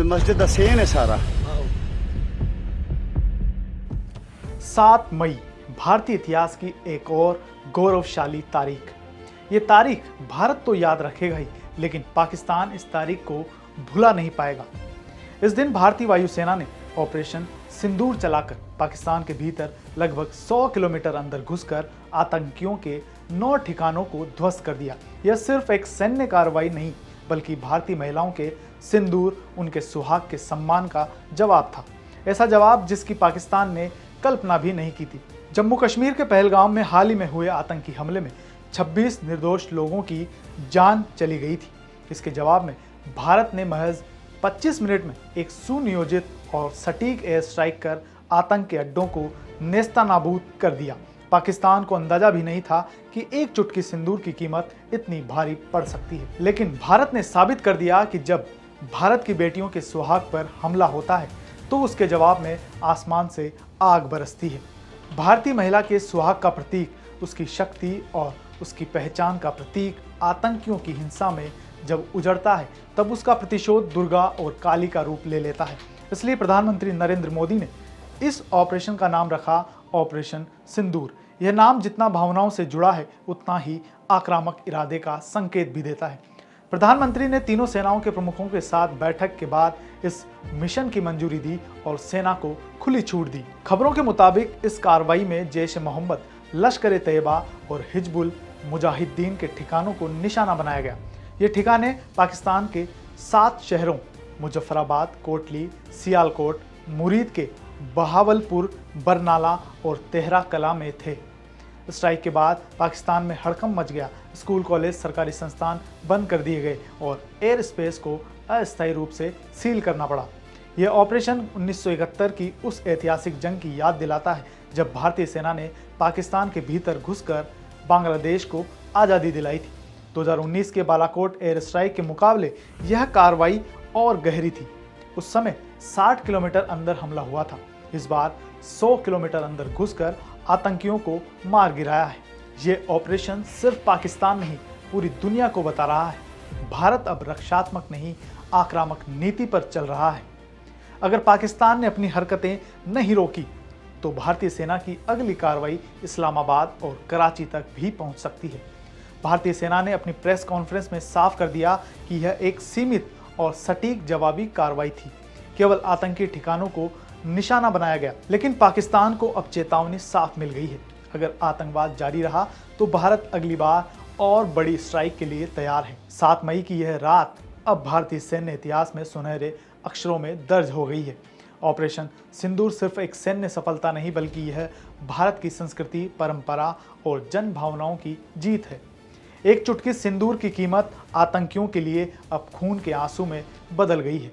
मस्जिद दा सेन है सारा। 7 मई भारतीय इतिहास की एक और गौरवशाली तारीख। ये तारीख भारत तो याद रखेगा ही, लेकिन पाकिस्तान इस तारीख को भुला नहीं पाएगा। इस दिन भारतीय वायुसेना ने ऑपरेशन सिंदूर चलाकर पाकिस्तान के भीतर लगभग 100 किलोमीटर अंदर घुसकर आतंकियों के 9 ठिकानों को ध्वस्त कर दिया। यह सिर्फ एक सैन्य कार्रवाई नहीं, बल्कि भारतीय महिलाओं के सिंदूर, उनके सुहाग के सम्मान का जवाब था। ऐसा जवाब जिसकी पाकिस्तान ने कल्पना भी नहीं की थी। जम्मू कश्मीर के पहलगाम में हाल ही में हुए आतंकी हमले में 26 निर्दोष लोगों की जान चली गई थी। इसके जवाब में भारत ने महज 25 मिनट में एक सुनियोजित और सटीक एयर स्ट्राइक कर आतंक के अड्डों को नेस्तनाबूद कर दिया। पाकिस्तान को अंदाजा भी नहीं था कि एक चुटकी सिंदूर की कीमत इतनी भारी पड़ सकती है। लेकिन भारत ने साबित कर दिया कि जब भारत की बेटियों के सुहाग पर हमला होता है तो उसके जवाब में आसमान से आग बरसती है। भारतीय महिला के सुहाग का प्रतीक, उसकी शक्ति और उसकी पहचान का प्रतीक आतंकियों की हिंसा में जब उजड़ता है तब उसका प्रतिशोध दुर्गा और काली का रूप ले लेता है। इसलिए प्रधानमंत्री नरेंद्र मोदी ने इस ऑपरेशन का नाम रखा ऑपरेशन सिंदूर। यह नाम जितना भावनाओं से जुड़ा है उतना ही आक्रामक इरादे का संकेत भी देता है। प्रधानमंत्री ने तीनों सेनाओं के प्रमुखों के साथ बैठक के बाद इस मिशन की मंजूरी दी और सेना को खुली छूट दी। खबरों के मुताबिक इस कार्रवाई में जैश-ए-मोहम्मद, लश्कर-ए-तैयबा और हिजबुल मुजाहिदीन के ठिकानों को निशाना बनाया गया। ये ठिकाने पाकिस्तान के 7 शहरों मुजफ्फराबाद, कोटली, सियालकोट, मुरीद के बहावलपुर, बरनाला और तेहरा कला में थे। स्ट्राइक के बाद पाकिस्तान में हड़कंप मच गया। स्कूल, कॉलेज, सरकारी संस्थान बंद कर दिए गए और एयर स्पेस को अस्थायी रूप से सील करना पड़ा। यह ऑपरेशन 1971 की उस ऐतिहासिक जंग की याद दिलाता है जब भारतीय सेना ने पाकिस्तान के भीतर घुसकर बांग्लादेश को आज़ादी दिलाई थी। 2019 के बालाकोट एयर स्ट्राइक के मुकाबले यह कार्रवाई और गहरी थी। उस समय 60 किलोमीटर अंदर हमला हुआ था। इस बार 100 किलोमीटर अंदर घुसकर आतंकियों को मार गिराया है। ये ऑपरेशन सिर्फ पाकिस्तान नहीं, पूरी दुनिया को बता रहा है भारत अब रक्षात्मक नहीं, आक्रामक नीति पर चल रहा है। अगर पाकिस्तान ने अपनी हरकतें नहीं रोकी तो भारतीय सेना की अगली कार्रवाई इस्लामाबाद और कराची तक भी पहुंच सकती है। भारतीय सेना ने अपनी प्रेस कॉन्फ्रेंस में साफ कर दिया कि यह एक सीमित और सटीक जवाबी कार्रवाई थी। केवल आतंकी ठिकानों को निशाना बनाया गया। लेकिन पाकिस्तान को अब चेतावनी साफ मिल गई है। अगर आतंकवाद जारी रहा तो भारत अगली बार और बड़ी स्ट्राइक के लिए तैयार है। 7 मई की यह रात अब भारतीय सैन्य इतिहास में सुनहरे अक्षरों में दर्ज हो गई है। ऑपरेशन सिंदूर सिर्फ एक सैन्य सफलता नहीं, बल्कि यह भारत की संस्कृति, परंपरा और जन भावनाओं की जीत है। एक चुटकी सिंदूर की कीमत आतंकियों के लिए अब खून के आंसू में बदल गई है।